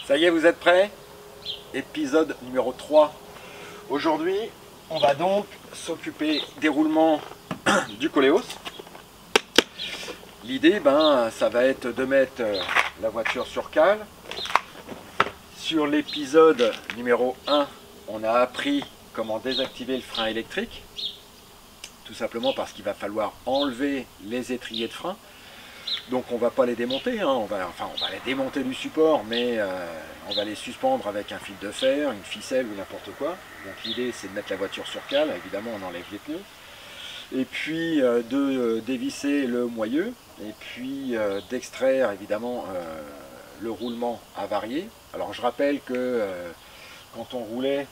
Ça y est, vous êtes prêts? Épisode numéro 3. Aujourd'hui, on va donc s'occuper des roulements du Koleos. L'idée, ça va être de mettre la voiture sur cale. Sur l'épisode numéro 1, on a appris comment désactiver le frein électrique. Tout simplement parce qu'il va falloir enlever les étriers de frein. Donc on ne va pas les démonter, on va les démonter du support, mais on va les suspendre avec un fil de fer, une ficelle ou n'importe quoi. Donc l'idée c'est de mettre la voiture sur cale, évidemment on enlève les pneus. Et puis de dévisser le moyeu, et puis d'extraire évidemment le roulement avarié. Alors je rappelle que quand on roulait,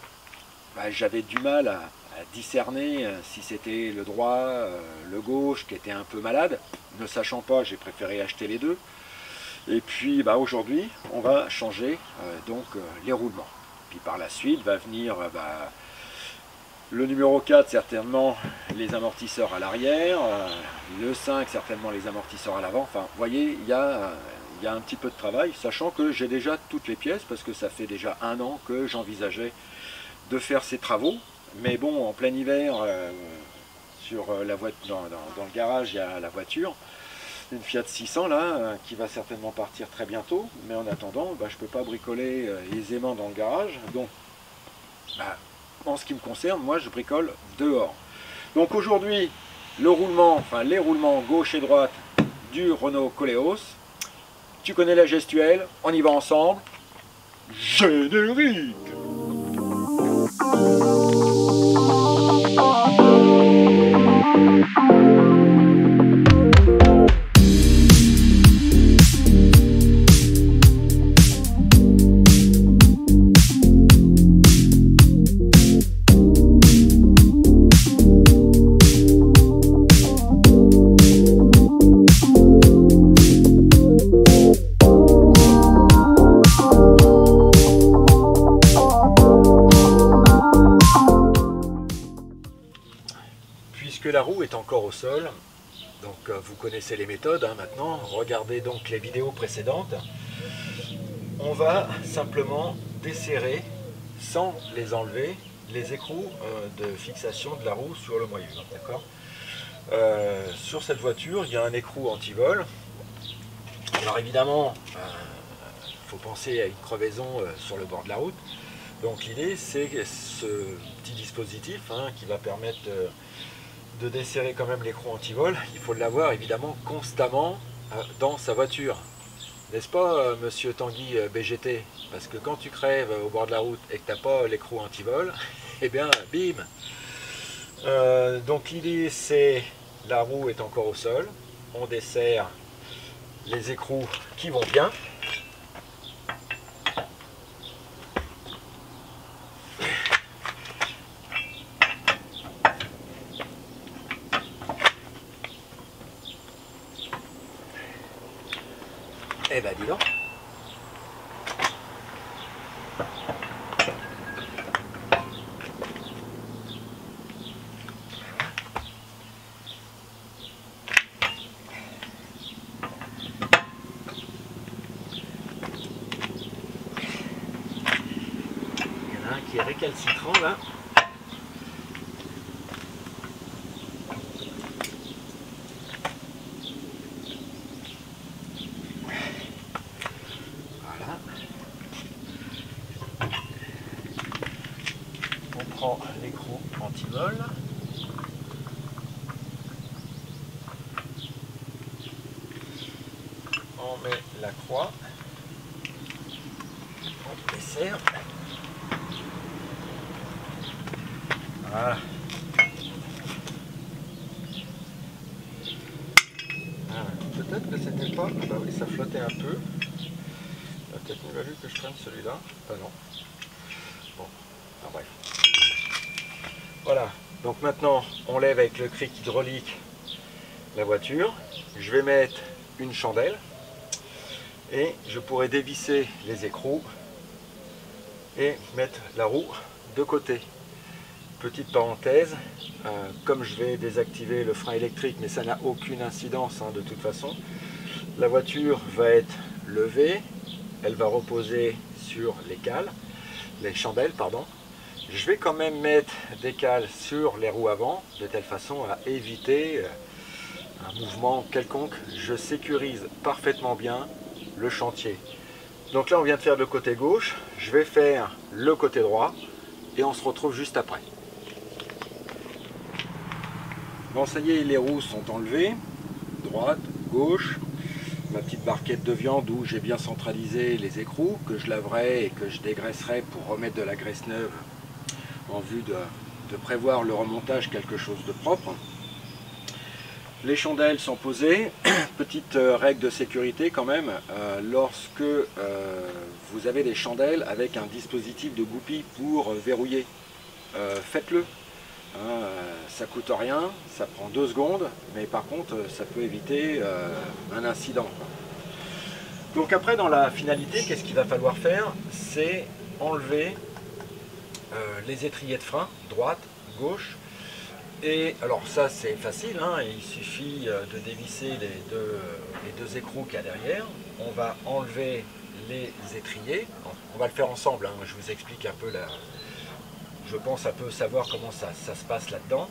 j'avais du mal à discerner si c'était le droit, le gauche qui était un peu malade. Ne sachant pas, j'ai préféré acheter les deux. Et puis aujourd'hui, on va changer les roulements. Puis par la suite va venir le numéro 4, certainement les amortisseurs à l'arrière, le 5, certainement les amortisseurs à l'avant. Enfin, vous voyez, il y a un petit peu de travail, sachant que j'ai déjà toutes les pièces, parce que ça fait déjà 1 an que j'envisageais de faire ces travaux. Mais bon, en plein hiver, dans le garage, il y a la voiture, une Fiat 600 là, qui va certainement partir très bientôt. Mais en attendant, je ne peux pas bricoler aisément dans le garage. Donc, en ce qui me concerne, moi, je bricole dehors. Donc aujourd'hui, les roulements gauche et droite du Renault Koleos. Tu connais la gestuelle, on y va ensemble. Générique! La roue est encore au sol, donc vous connaissez les méthodes maintenant. Regardez donc les vidéos précédentes. On va simplement desserrer, sans les enlever, les écrous de fixation de la roue sur le moyeu. D'accord. Sur cette voiture, il y a un écrou anti-vol. Alors évidemment, il faut penser à une crevaison sur le bord de la route. Donc l'idée, c'est ce petit dispositif qui va permettre de desserrer quand même l'écrou anti-vol. Il faut l'avoir évidemment constamment dans sa voiture. N'est-ce pas, monsieur Tanguy BGT? Parce que quand tu crèves au bord de la route et que tu n'as pas l'écrou anti-vol, eh bien, bim. Donc l'idée, c'est, la roue est encore au sol, on desserre les écrous qui vont bien. Eh ben dis donc. Il y en a un qui est récalcitrant là. On prend l'écrou anti-vol. On met la croix. On desserre. Voilà. Peut-être que c'était pas... oui, ça flottait un peu. Il a peut-être mieux valu que je prenne celui-là. Non. Bon, bref. Voilà, donc maintenant on lève avec le cric hydraulique la voiture. Je vais mettre une chandelle et je pourrai dévisser les écrous et mettre la roue de côté. Petite parenthèse, comme je vais désactiver le frein électrique, mais ça n'a aucune incidence de toute façon, la voiture va être levée, elle va reposer sur les cales, les chandelles, pardon. Je vais quand même mettre des cales sur les roues avant, de telle façon à éviter un mouvement quelconque. Je sécurise parfaitement bien le chantier. Donc là, on vient de faire le côté gauche, je vais faire le côté droit et on se retrouve juste après. Bon, ça y est, les roues sont enlevées, droite, gauche. Ma petite barquette de viande où j'ai bien centralisé les écrous, que je laverai et que je dégraisserai pour remettre de la graisse neuve en vue de prévoir le remontage quelque chose de propre. Les chandelles sont posées. Petite règle de sécurité quand même, lorsque vous avez des chandelles avec un dispositif de goupille pour verrouiller, faites-le. Ça coûte rien, ça prend 2 secondes, mais par contre ça peut éviter un incident. Donc après, dans la finalité, qu'est-ce qu'il va falloir faire? C'est enlever les étriers de frein, droite, gauche. Et alors ça c'est facile, hein, il suffit de dévisser les deux écrous qu'il y a derrière. On va enlever les étriers, on va le faire ensemble, hein, je vous explique un peu je pense un peu savoir comment ça se passe là-dedans.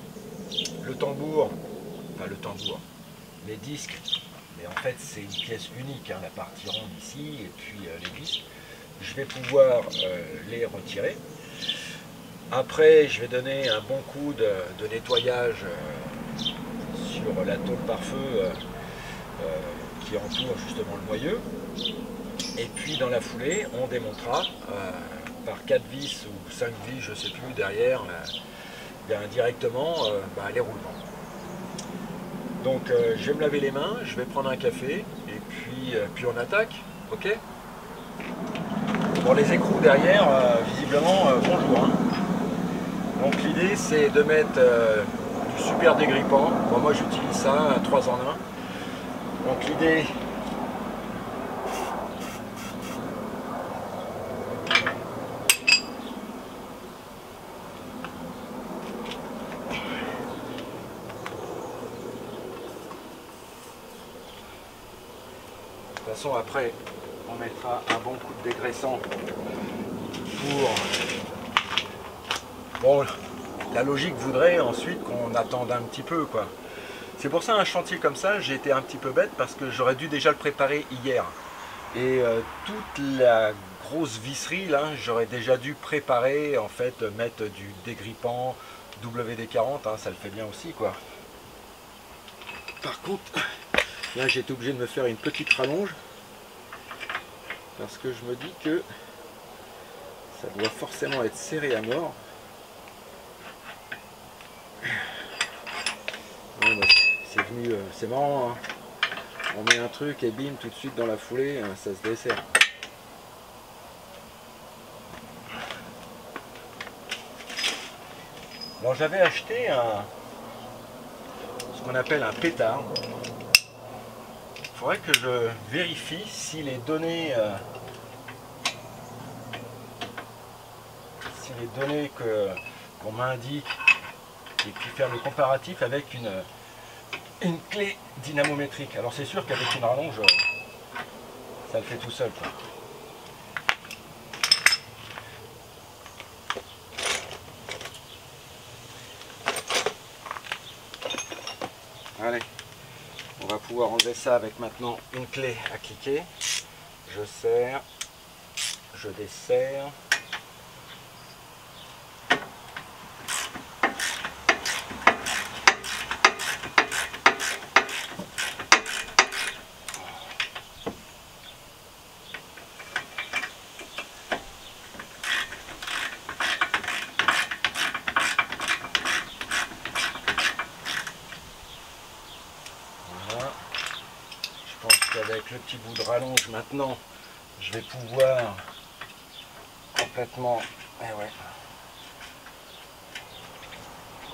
Le tambour, les disques, mais en fait c'est une pièce unique, hein, la partie ronde ici et puis les disques. Je vais pouvoir les retirer. Après, je vais donner un bon coup de nettoyage sur la tôle pare-feu qui entoure justement le moyeu. Et puis dans la foulée, on démontera par 4 vis ou 5 vis, je ne sais plus, derrière, directement les roulements. Donc je vais me laver les mains, je vais prendre un café et puis on attaque, ok? Bon, les écrous derrière, visiblement, bonjour. Hein. Donc l'idée c'est de mettre du super dégrippant. Bon, moi j'utilise ça, un 3 en 1. Donc l'idée, de toute façon après on mettra un bon coup de dégraissant pour... Bon, la logique voudrait ensuite qu'on attende un petit peu, quoi. C'est pour ça un chantier comme ça, j'ai été un petit peu bête parce que j'aurais dû déjà le préparer hier. Et toute la grosse visserie là, j'aurais déjà dû préparer, en fait, mettre du dégrippant WD-40, hein, ça le fait bien aussi, quoi. Par contre, là j'ai été obligé de me faire une petite rallonge parce que je me dis que ça doit forcément être serré à mort. Ouais, bah, c'est venu, c'est marrant, hein. On met un truc et bim, tout de suite dans la foulée, ça se dessert. Bon, j'avais acheté ce qu'on appelle un pétard. Il faudrait que je vérifie si les données, qu'on m'indique, et puis faire le comparatif avec une clé dynamométrique. Alors c'est sûr qu'avec une rallonge, ça le fait tout seul, quoi. Allez, on va pouvoir enlever ça avec maintenant une clé à cliquer. Je serre, je desserre. Avec le petit bout de rallonge maintenant, je vais pouvoir complètement... Eh ouais.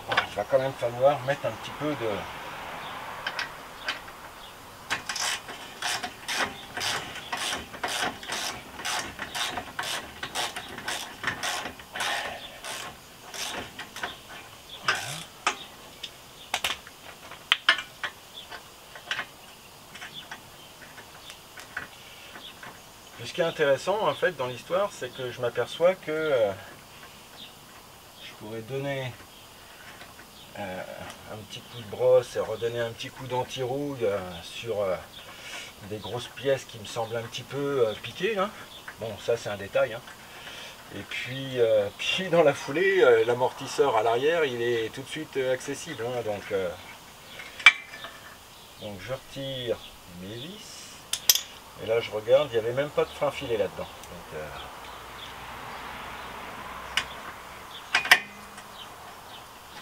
Il va quand même falloir mettre un petit peu de... ce qui est intéressant en fait dans l'histoire, c'est que je m'aperçois que je pourrais donner un petit coup de brosse et redonner un petit coup d'anti-rouille sur des grosses pièces qui me semblent un petit peu piquées. Hein. Bon, ça c'est un détail. Hein. Et puis, puis dans la foulée, l'amortisseur à l'arrière, il est tout de suite accessible. Hein. Donc je retire mes vis. Et là je regarde, il n'y avait même pas de frein filet là-dedans.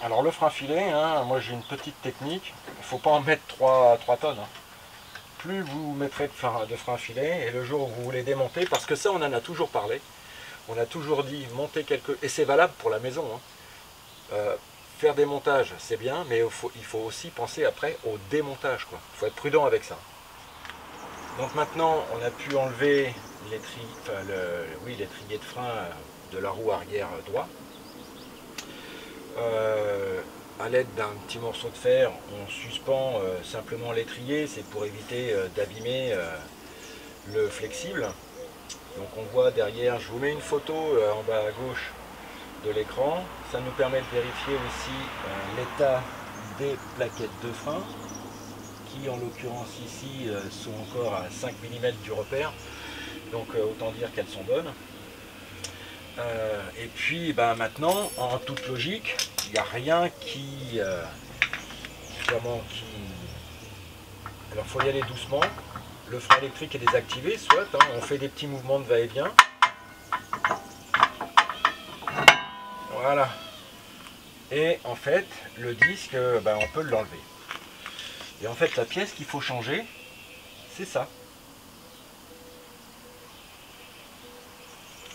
Alors le frein filet, hein, moi j'ai une petite technique, il ne faut pas en mettre 3 tonnes. Hein. Plus vous mettrez de frein filet, et le jour où vous voulez démonter, parce que ça on en a toujours parlé, on a toujours dit monter quelques... Et c'est valable pour la maison. Hein. Faire des montages c'est bien, mais il faut aussi penser après au démontage. Il faut être prudent avec ça. Donc maintenant on a pu enlever l'étrier de frein de la roue arrière droit. À l'aide d'un petit morceau de fer, on suspend simplement l'étrier, c'est pour éviter d'abîmer le flexible. Donc on voit derrière, je vous mets une photo en bas à gauche de l'écran, ça nous permet de vérifier aussi l'état des plaquettes de frein, qui en l'occurrence ici sont encore à 5 mm du repère, donc autant dire qu'elles sont bonnes. Et puis maintenant, en toute logique, il n'y a rien qui... Alors il faut y aller doucement. Le frein électrique est désactivé, soit hein, on fait des petits mouvements de va-et-vient. Voilà. Et en fait, le disque, on peut l'enlever. Et en fait, la pièce qu'il faut changer, c'est ça.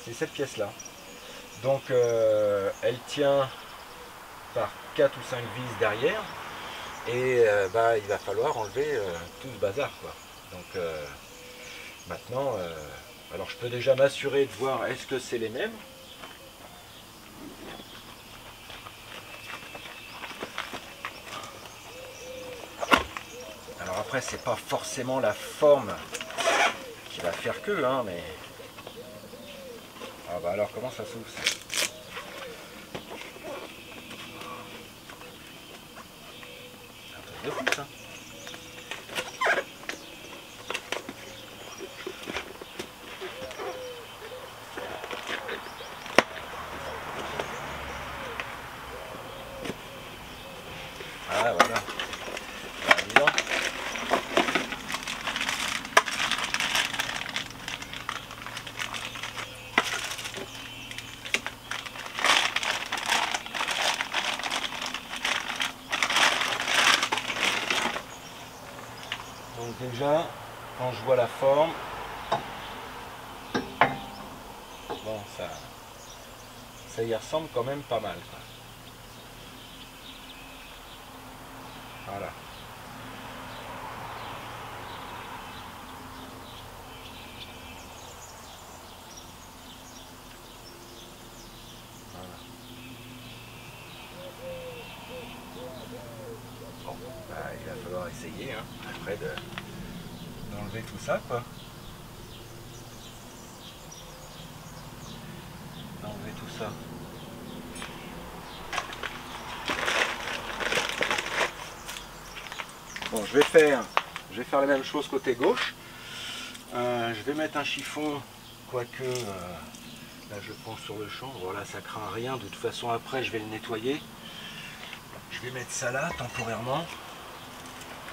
C'est cette pièce-là. Donc elle tient par 4 ou 5 vis derrière et il va falloir enlever tout ce bazar quoi. Donc maintenant, alors je peux déjà m'assurer de voir est-ce que c'est les mêmes. Alors après c'est pas forcément la forme qui va faire que hein, mais alors comment ça s'ouvre ça? De fou, ça. Ah voilà. Évident. Donc déjà, quand je vois la forme, bon ça y ressemble quand même pas mal. Quoi. Voilà. Bon, il va falloir essayer hein, après d'enlever tout ça quoi. D'enlever tout ça. Bon, je vais faire la même chose côté gauche. Je vais mettre un chiffon, quoique là je pense sur le champ, voilà ça craint rien, de toute façon après je vais le nettoyer. Je vais mettre ça là temporairement.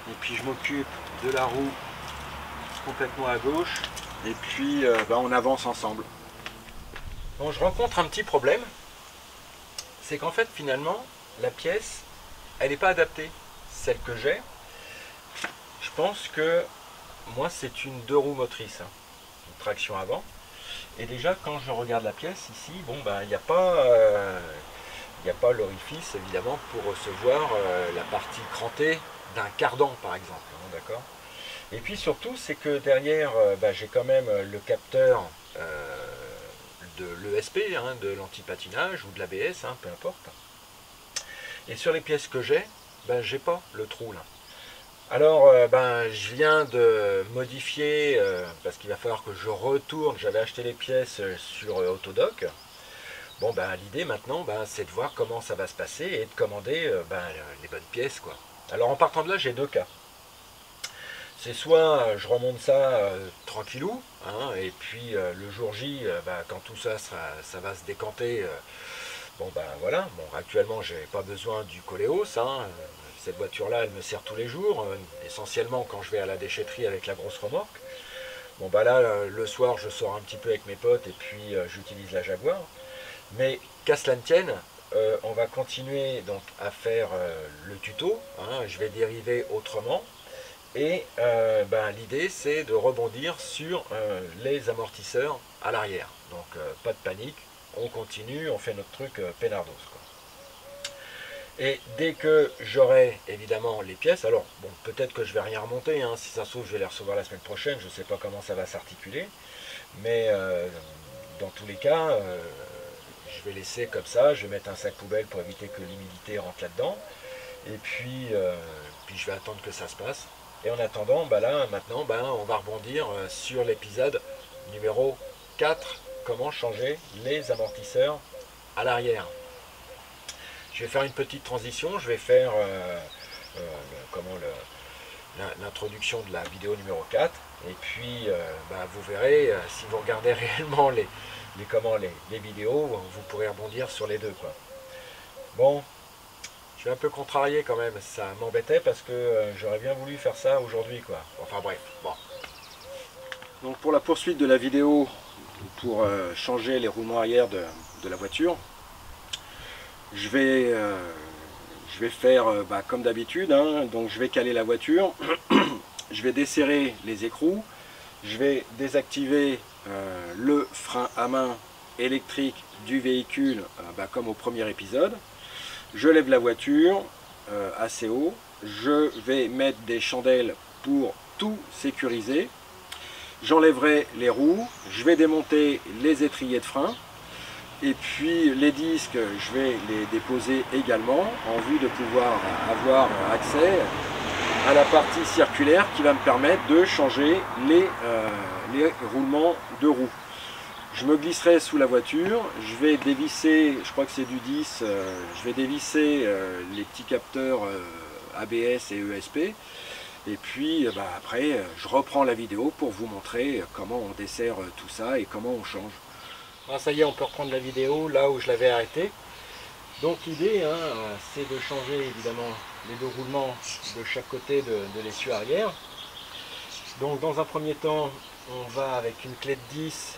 Et puis je m'occupe de la roue complètement à gauche. Et puis on avance ensemble. Bon, je rencontre un petit problème. C'est qu'en fait finalement la pièce elle n'est pas adaptée. Celle que j'ai, je pense que moi c'est une 2 roues motrices, hein, une traction avant. Et déjà quand je regarde la pièce ici, bon il n'y a pas l'orifice évidemment pour recevoir la partie crantée d'un cardan par exemple, hein, d'accord. Et puis surtout c'est que derrière j'ai quand même le capteur de l'ESP, hein, de l'anti-patinage ou de l'ABS, hein, peu importe. Et sur les pièces que j'ai pas le trou là. Alors, je viens de modifier, parce qu'il va falloir que je retourne. J'avais acheté les pièces sur Autodoc. Bon, l'idée maintenant, c'est de voir comment ça va se passer et de commander les bonnes pièces, quoi. Alors, en partant de là, j'ai deux cas. C'est soit je remonte ça tranquillou, hein, et puis le jour J, quand tout ça, ça va se décanter, voilà. Bon, actuellement, j'ai pas besoin du Coléos, hein. Cette voiture-là, elle me sert tous les jours, essentiellement quand je vais à la déchetterie avec la grosse remorque. Bon, là, le soir, je sors un petit peu avec mes potes et puis j'utilise la Jaguar. Mais qu'à cela ne tienne, on va continuer donc à faire le tuto, hein. Je vais dériver autrement. Et l'idée, c'est de rebondir sur les amortisseurs à l'arrière. Donc pas de panique, on continue, on fait notre truc peinardos, quoi. Et dès que j'aurai évidemment les pièces, alors bon, peut-être que je vais rien remonter, hein, si ça se trouve je vais les recevoir la semaine prochaine, je ne sais pas comment ça va s'articuler, mais dans tous les cas, je vais laisser comme ça, je vais mettre un sac poubelle pour éviter que l'humidité rentre là-dedans, et puis je vais attendre que ça se passe. Et en attendant, là maintenant, on va rebondir sur l'épisode numéro 4, comment changer les amortisseurs à l'arrière. Je vais faire une petite transition, je vais faire l'introduction de la vidéo numéro 4, et puis vous verrez, si vous regardez réellement les vidéos, vous pourrez rebondir sur les deux, quoi. Bon, je suis un peu contrarié quand même, ça m'embêtait parce que j'aurais bien voulu faire ça aujourd'hui, quoi. Enfin bref, bon. Donc pour la poursuite de la vidéo, pour changer les roulements arrière de la voiture, je vais faire comme d'habitude, hein. Donc je vais caler la voiture, je vais desserrer les écrous, je vais désactiver le frein à main électrique du véhicule comme au premier épisode. Je lève la voiture assez haut, je vais mettre des chandelles pour tout sécuriser, j'enlèverai les roues, je vais démonter les étriers de frein, et puis les disques, je vais les déposer également en vue de pouvoir avoir accès à la partie circulaire qui va me permettre de changer les roulements de roues. Je me glisserai sous la voiture, je vais dévisser, je crois que c'est du 10, je vais dévisser les petits capteurs ABS et ESP, et puis après je reprends la vidéo pour vous montrer comment on dessert tout ça et comment on change. Ça y est, on peut reprendre la vidéo là où je l'avais arrêtée. Donc l'idée, hein, c'est de changer évidemment les deux roulements de chaque côté de l'essieu arrière. Donc dans un premier temps, on va avec une clé de 10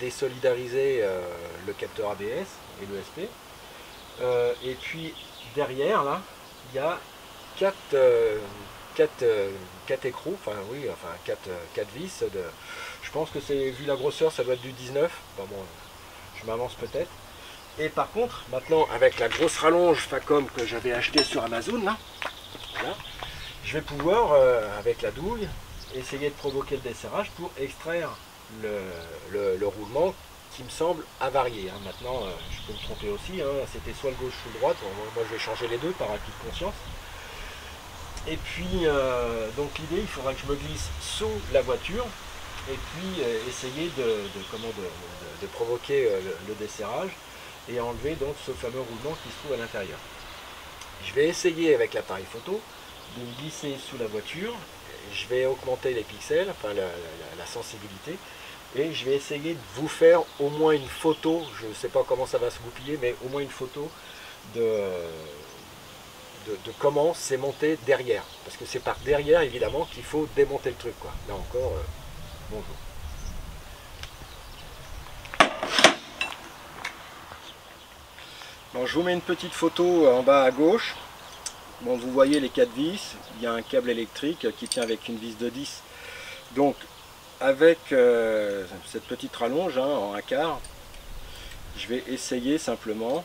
désolidariser le capteur ABS et l'ESP. Et puis derrière, là, il y a 4 écrous, enfin 4 vis. Je pense que c'est, vu la grosseur, ça doit être du 19. Enfin bon, je m'avance peut-être. Et par contre, maintenant, avec la grosse rallonge Facom que j'avais acheté sur Amazon, là, voilà, je vais pouvoir, avec la douille, essayer de provoquer le desserrage pour extraire le roulement qui me semble avarié. Hein. Maintenant, je peux me tromper aussi, hein. C'était soit le gauche ou le droite. Moi, je vais changer les deux par acquis de conscience. Et puis, donc l'idée, il faudra que je me glisse sous la voiture et puis essayer de provoquer le desserrage et enlever donc ce fameux roulement qui se trouve à l'intérieur. Je vais essayer avec l'appareil photo de me glisser sous la voiture, je vais augmenter les pixels, enfin la sensibilité, et je vais essayer de vous faire au moins une photo, je ne sais pas comment ça va se goupiller, mais au moins une photo de comment c'est monté derrière, parce que c'est par derrière évidemment qu'il faut démonter le truc, quoi. Là encore, bonjour. Bon, je vous mets une petite photo en bas à gauche. Bon, vous voyez les 4 vis, il y a un câble électrique qui tient avec une vis de 10. Donc avec cette petite rallonge en un quart, je vais essayer simplement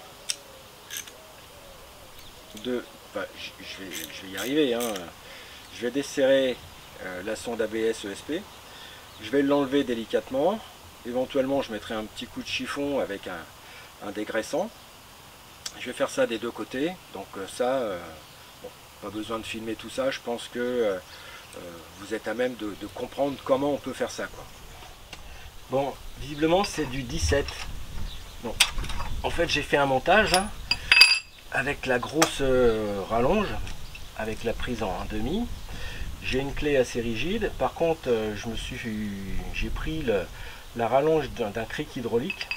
de... je vais y arriver, hein. Je vais desserrer la sonde ABS ESP, je vais l'enlever délicatement, éventuellement je mettrai un petit coup de chiffon avec un dégraissant. Je vais faire ça des deux côtés, donc ça, bon, Pas besoin de filmer tout ça, je pense que vous êtes à même de comprendre comment on peut faire ça, quoi. Bon, visiblement c'est du 17. Bon, en fait j'ai fait un montage hein, avec la grosse rallonge, avec la prise en 1,5. J'ai une clé assez rigide. Par contre, j'ai pris la rallonge d'un cric hydraulique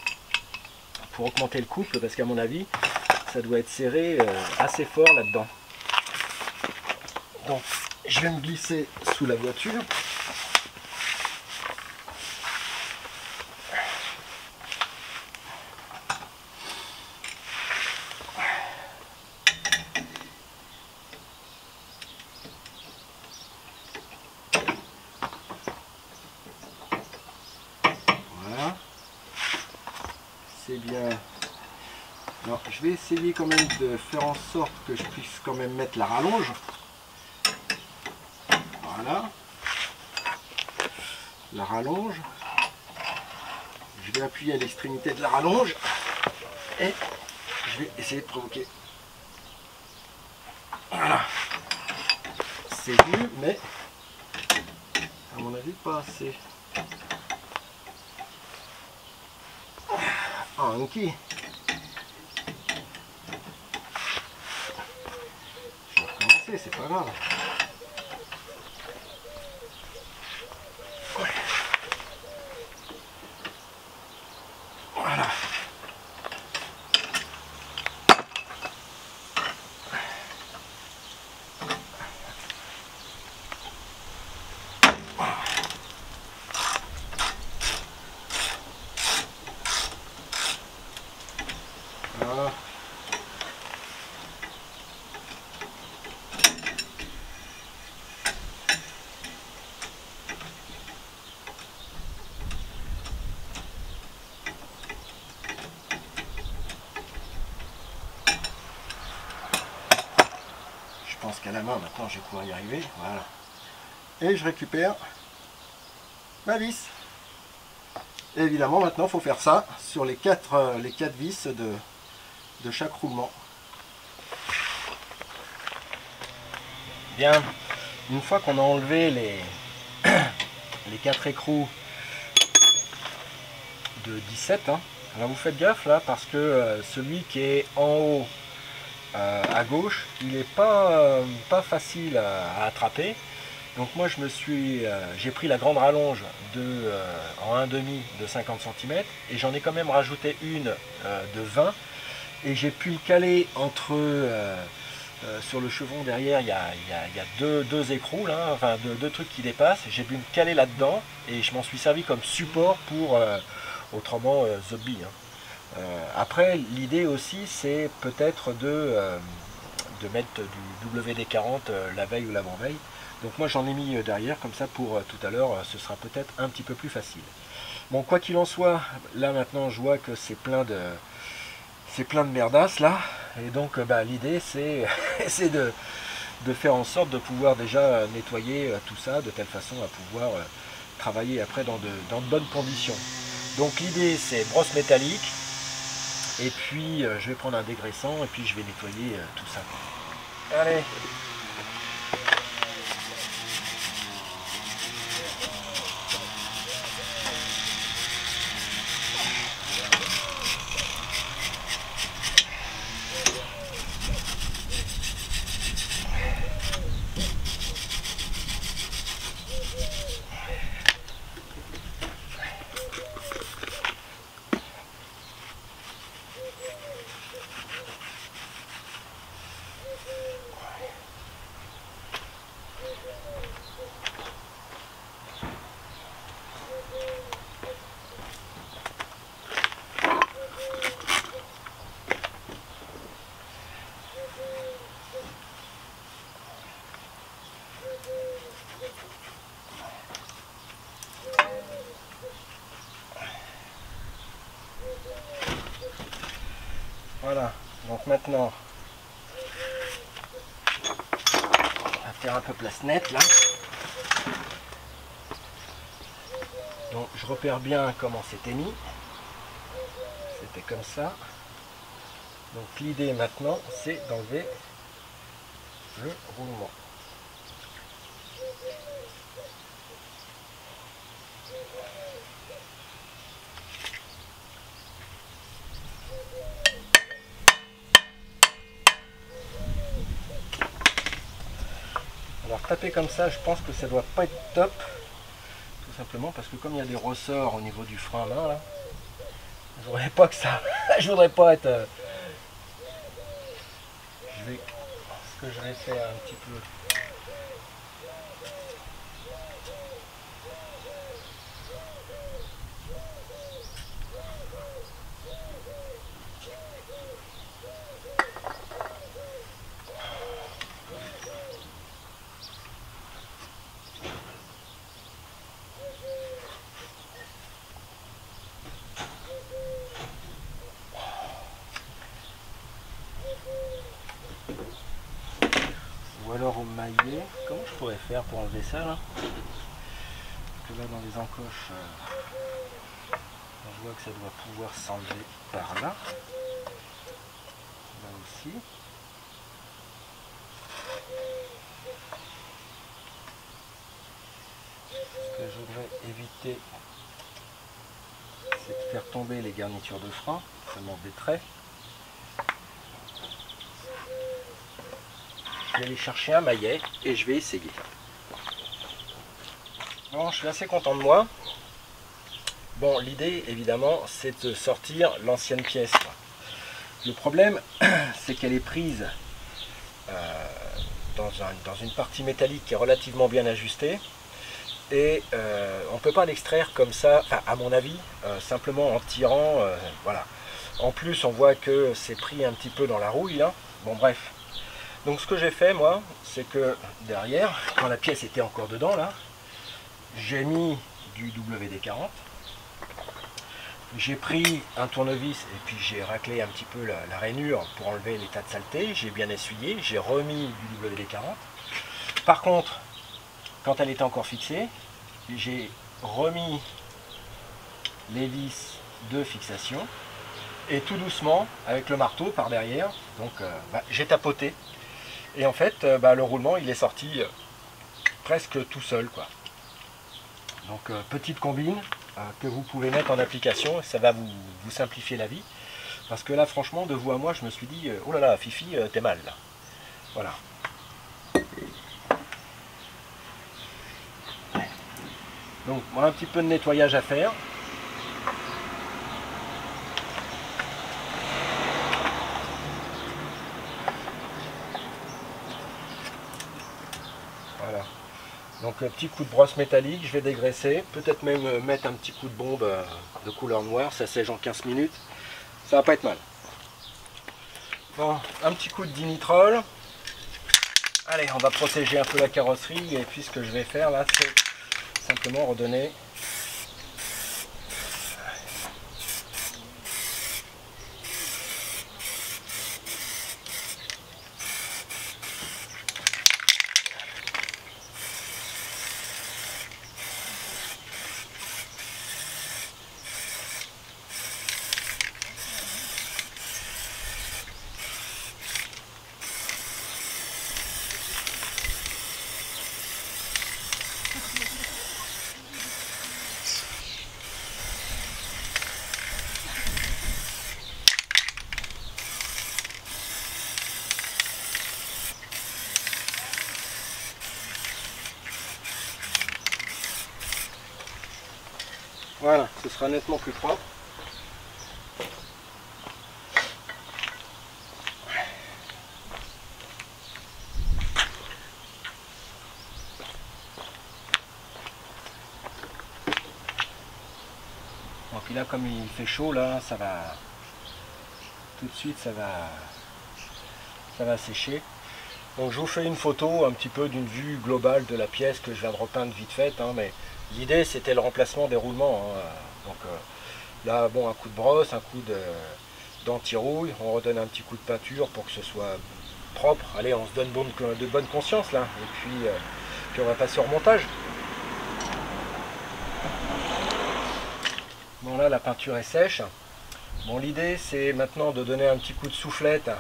pour augmenter le couple, parce qu'à mon avis, ça doit être serré assez fort là-dedans. Donc, je vais me glisser sous la voiture. Bien. Alors, je vais essayer quand même de faire en sorte que je puisse quand même mettre la rallonge. Voilà. La rallonge. Je vais appuyer à l'extrémité de la rallonge et je vais essayer de provoquer. Voilà. C'est vu, mais à mon avis pas assez. Ah, ok. Je vais recommencer, c'est pas grave. Voilà. Voilà. Je pense qu'à la main maintenant je vais pouvoir y arriver. Voilà. Et je récupère ma vis. Et évidemment maintenant il faut faire ça sur les quatre vis de chaque roulement. Bien, une fois qu'on a enlevé les 4 écrous de 17, hein, alors vous faites gaffe là parce que celui qui est en haut à gauche, il n'est pas facile à attraper. Donc moi j'ai pris la grande rallonge en 1,5 de 50 cm et j'en ai quand même rajouté une de 20 et j'ai pu le caler entre sur le chevron derrière, il y a deux écrous là, enfin deux trucs qui dépassent. J'ai pu me caler là-dedans et je m'en suis servi comme support pour autrement Zombie. Hein. Après, l'idée aussi, c'est peut-être de mettre du WD-40 la veille ou l'avant-veille. Donc moi j'en ai mis derrière, comme ça pour tout à l'heure, ce sera peut-être un petit peu plus facile. Bon, quoi qu'il en soit, là maintenant je vois que c'est plein de merdasses là. Et donc l'idée c'est de faire en sorte de pouvoir déjà nettoyer tout ça de telle façon à pouvoir travailler après dans de bonnes conditions. Donc l'idée c'est brosse métallique et puis je vais prendre un dégraissant et puis je vais nettoyer tout ça. Allez. Voilà, donc maintenant, on va faire un peu place nette là. Donc je repère bien comment c'était mis. C'était comme ça. Donc l'idée maintenant, c'est d'enlever le roulement. Alors taper comme ça, je pense que ça doit pas être top, tout simplement parce que comme il y a des ressorts au niveau du frein là, je voudrais pas que ça, je voudrais pas être. Ce que je vais faire un petit peu. Ou alors au maillet, comment je pourrais faire pour enlever ça là? Parce que là dans les encoches, je vois que ça doit pouvoir s'enlever par là. Là aussi. Ce que je voudrais éviter, c'est de faire tomber les garnitures de frein, ça m'embêterait. Je vais aller chercher un maillet et je vais essayer. Bon, je suis assez content de moi. Bon, l'idée évidemment c'est de sortir l'ancienne pièce. Le problème c'est qu'elle est prise dans une partie métallique qui est relativement bien ajustée. Et on ne peut pas l'extraire comme ça, enfin, à mon avis, simplement en tirant, voilà. En plus, on voit que c'est pris un petit peu dans la rouille, là. Bon, bref. Donc, ce que j'ai fait, moi, c'est que derrière, quand la pièce était encore dedans, là, j'ai mis du WD-40. J'ai pris un tournevis et puis j'ai raclé un petit peu la rainure pour enlever les tas de saleté. J'ai bien essuyé, j'ai remis du WD-40. Par contre, quand elle était encore fixée, j'ai remis les vis de fixation et tout doucement avec le marteau par derrière, donc j'ai tapoté et en fait le roulement il est sorti presque tout seul quoi. Donc petite combine que vous pouvez mettre en application, ça va vous simplifier la vie parce que là franchement de vous à moi je me suis dit oh là là Fifi t'es mal là. Voilà. Donc, voilà un petit peu de nettoyage à faire. Voilà. Donc, petit coup de brosse métallique, je vais dégraisser. Peut-être même mettre un petit coup de bombe de couleur noire. Ça sèche en 15 minutes. Ça va pas être mal. Bon, un petit coup de dinitrol. Allez, on va protéger un peu la carrosserie. Et puis, ce que je vais faire là, c'est simplement redonner voilà, ce sera nettement plus propre. Bon, puis là, comme il fait chaud, là, ça va tout de suite, ça va sécher. Donc, je vous fais une photo un petit peu d'une vue globale de la pièce que je viens de repeindre vite fait, hein, mais l'idée c'était le remplacement des roulements. Hein. Donc là, bon, un coup de brosse, un coup d'anti-rouille, on redonne un petit coup de peinture pour que ce soit propre. Allez, on se donne de bonne conscience là, et puis on va passer au remontage. Bon là, la peinture est sèche. Bon, l'idée c'est maintenant de donner un petit coup de soufflette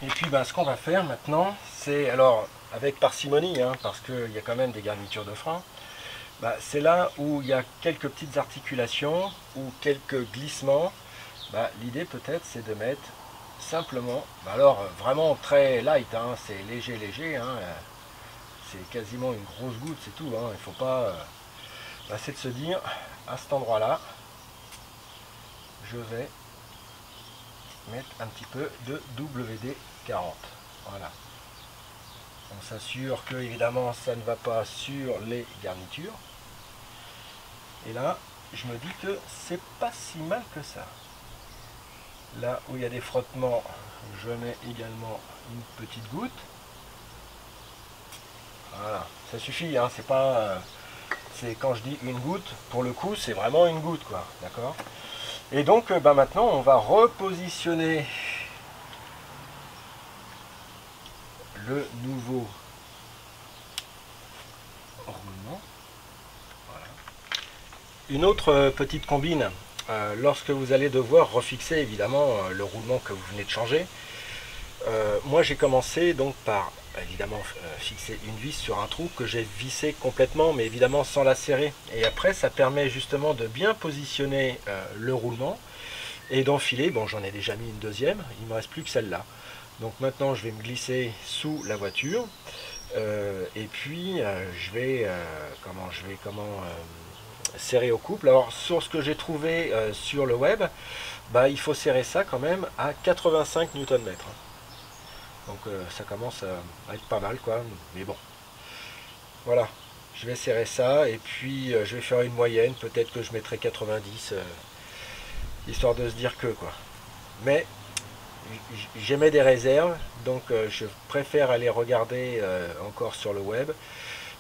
Et puis ben, ce qu'on va faire maintenant, c'est, alors avec parcimonie, hein, parce qu'il y a quand même des garnitures de frein, ben, c'est là où il y a quelques petites articulations ou quelques glissements. Ben, l'idée peut-être c'est de mettre simplement, ben alors vraiment très light, hein, c'est léger, hein, c'est quasiment une grosse goutte, c'est tout, hein, il ne faut pas... ben, c'est de se dire, à cet endroit-là, je vais mettre un petit peu de WD-40. Voilà. On s'assure que évidemment ça ne va pas sur les garnitures. Et là, je me dis que c'est pas si mal que ça. Là où il y a des frottements, je mets également une petite goutte. Voilà, ça suffit, hein, c'est pas... c'est quand je dis une goutte, pour le coup, c'est vraiment une goutte, quoi, d'accord? Et donc, bah, maintenant, on va repositionner le nouveau roulement. Voilà. Une autre petite combine, lorsque vous allez devoir refixer évidemment le roulement que vous venez de changer. Moi j'ai commencé donc par évidemment fixer une vis sur un trou que j'ai vissé complètement, mais évidemment sans la serrer. Et après ça permet justement de bien positionner le roulement et d'enfiler. Bon, j'en ai déjà mis une deuxième, il ne me reste plus que celle-là. Donc maintenant je vais me glisser sous la voiture et puis je vais serrer au couple. Alors sur ce que j'ai trouvé sur le web, bah, il faut serrer ça quand même à 85 Nm. Donc ça commence à être pas mal, quoi, mais bon. Voilà, je vais serrer ça et puis je vais faire une moyenne, peut-être que je mettrai 90, histoire de se dire que, quoi. Mais j'émets des réserves, donc je préfère aller regarder encore sur le web.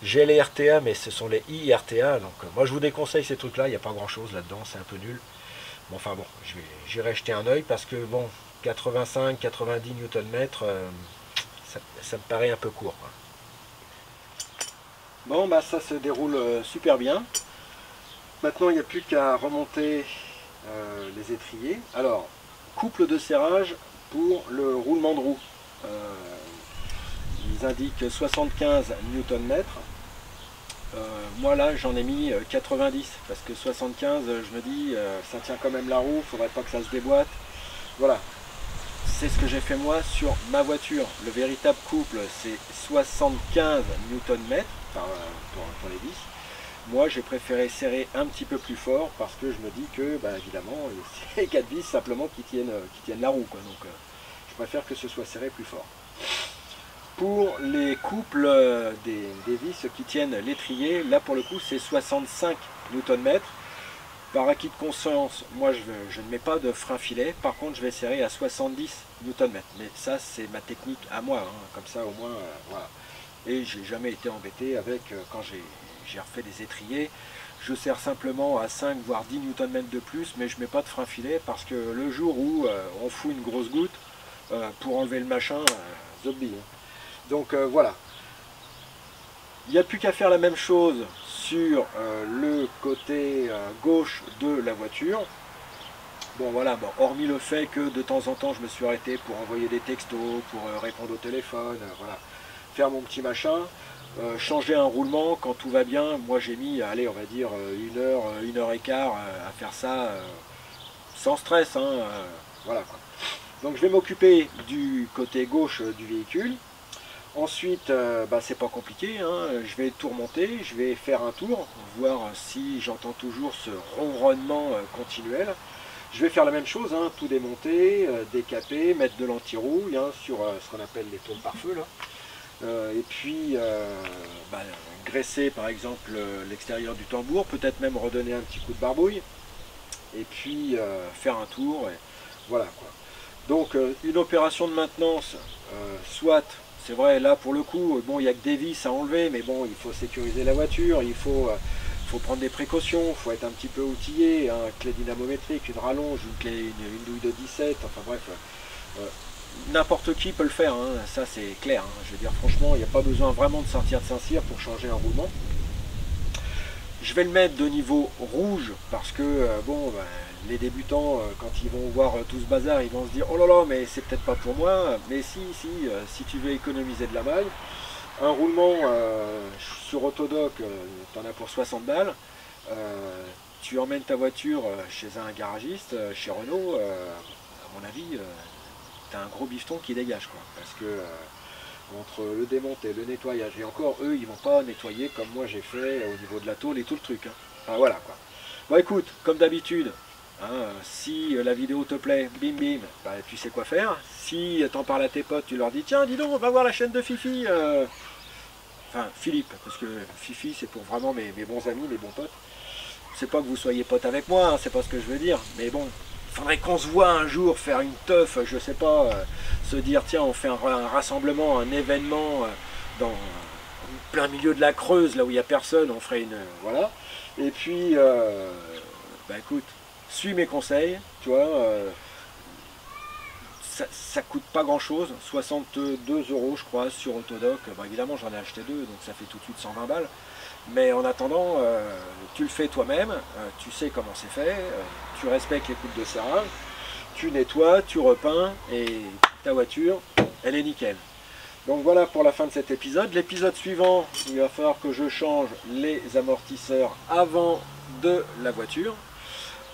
J'ai les RTA, mais ce sont les IRTA, donc moi je vous déconseille ces trucs là, il n'y a pas grand chose là-dedans, c'est un peu nul. Bon, enfin bon, j'irai jeter un oeil parce que bon, 85-90 Nm, ça me paraît un peu court, quoi. Bon, bah ça se déroule super bien. Maintenant il n'y a plus qu'à remonter les étriers. Alors, couple de serrage pour le roulement de roue. Ils indiquent 75 Nm. Moi là j'en ai mis 90 parce que 75 je me dis ça tient quand même la roue, faudrait pas que ça se déboîte. Voilà, c'est ce que j'ai fait moi sur ma voiture. Le véritable couple c'est 75 Nm pour les vis. Moi j'ai préféré serrer un petit peu plus fort parce que je me dis que bah, évidemment c'est 4 vis simplement qui tiennent la roue, quoi. Donc je préfère que ce soit serré plus fort. Pour les couples des vis qui tiennent l'étrier, là pour le coup c'est 65 Nm. Par acquis de conscience, moi je ne mets pas de frein filet, par contre je vais serrer à 70 Nm. Mais ça c'est ma technique à moi, hein. Comme ça au moins, voilà. Et j'ai jamais été embêté avec, quand j'ai refait des étriers, je serre simplement à 5 voire 10 Nm de plus, mais je ne mets pas de frein filet parce que le jour où on fout une grosse goutte, pour enlever le machin, zombie, hein. Donc voilà, il n'y a plus qu'à faire la même chose sur le côté gauche de la voiture. Bon voilà, bon, hormis le fait que de temps en temps je me suis arrêté pour envoyer des textos, pour répondre au téléphone, voilà, faire mon petit machin, changer un roulement quand tout va bien. Moi j'ai mis, allez, on va dire 1 heure et quart à faire ça sans stress, hein, voilà, quoi. Donc je vais m'occuper du côté gauche du véhicule. Ensuite, bah, c'est pas compliqué, hein. Je vais tout remonter, je vais faire un tour, voir si j'entends toujours ce ronronnement continuel. Je vais faire la même chose, hein, tout démonter, décaper, mettre de l'anti-rouille, hein, sur ce qu'on appelle les tôles pare-feu, là. Et puis bah, graisser par exemple l'extérieur du tambour, peut-être même redonner un petit coup de barbouille, et puis faire un tour, et voilà, quoi. Donc une opération de maintenance, soit... C'est vrai, là pour le coup, bon, il n'y a que des vis à enlever, mais bon, il faut sécuriser la voiture, il faut prendre des précautions, il faut être un petit peu outillé, hein, clé dynamométrique, une rallonge, une douille de 17, enfin bref, n'importe qui peut le faire, hein, ça c'est clair, hein. Je veux dire, franchement, il n'y a pas besoin vraiment de sortir de Saint-Cyr pour changer un roulement. Je vais le mettre de niveau rouge parce que bon, bah, les débutants, quand ils vont voir tout ce bazar, ils vont se dire oh là là, mais c'est peut-être pas pour moi. Mais si tu veux économiser de la maille, un roulement sur Autodoc, t'en as pour 60 balles. Tu emmènes ta voiture chez un garagiste, chez Renault, à mon avis, t'as un gros bifton qui dégage, quoi. Parce que entre le démonter, le nettoyage, et encore, eux, ils vont pas nettoyer comme moi j'ai fait au niveau de la tôle et tout le truc. Hein. Enfin, voilà, quoi. Bon, écoute, comme d'habitude, hein, si la vidéo te plaît, bim bim, bah, tu sais quoi faire. Si t'en parles à tes potes, tu leur dis, tiens, dis donc, on va voir la chaîne de Fifi. Enfin, Philippe, parce que Fifi, c'est pour vraiment mes bons amis, mes bons potes. C'est pas que vous soyez potes avec moi, hein, c'est pas ce que je veux dire, mais bon, il faudrait qu'on se voit un jour, faire une teuf, je sais pas, se dire tiens on fait un rassemblement, un événement dans plein milieu de la Creuse, là où il n'y a personne, on ferait une... voilà. Et puis, bah écoute, suis mes conseils, tu vois, ça coûte pas grand chose, 62 € je crois sur Autodoc, bon, évidemment j'en ai acheté 2, donc ça fait tout de suite 120 balles. Mais en attendant, tu le fais toi-même, tu sais comment c'est fait, tu respectes les coupes de serrage, tu nettoies, tu repeins et ta voiture, elle est nickel. Donc voilà pour la fin de cet épisode. L'épisode suivant, il va falloir que je change les amortisseurs avant de la voiture.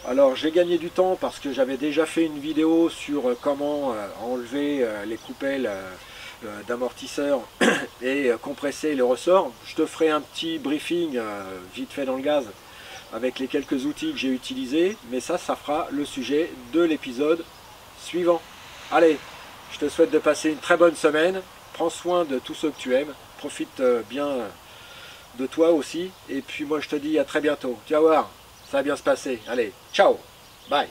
Alors j'ai gagné du temps parce que j'avais déjà fait une vidéo sur comment enlever les coupelles d'amortisseurs et compresser les ressorts. Je te ferai un petit briefing vite fait dans le gaz avec les quelques outils que j'ai utilisés, mais ça fera le sujet de l'épisode suivant. Allez, je te souhaite de passer une très bonne semaine, prends soin de tous ceux que tu aimes, profite bien de toi aussi, et puis moi je te dis à très bientôt. Tu vas voir, ça va bien se passer. Allez, ciao, bye.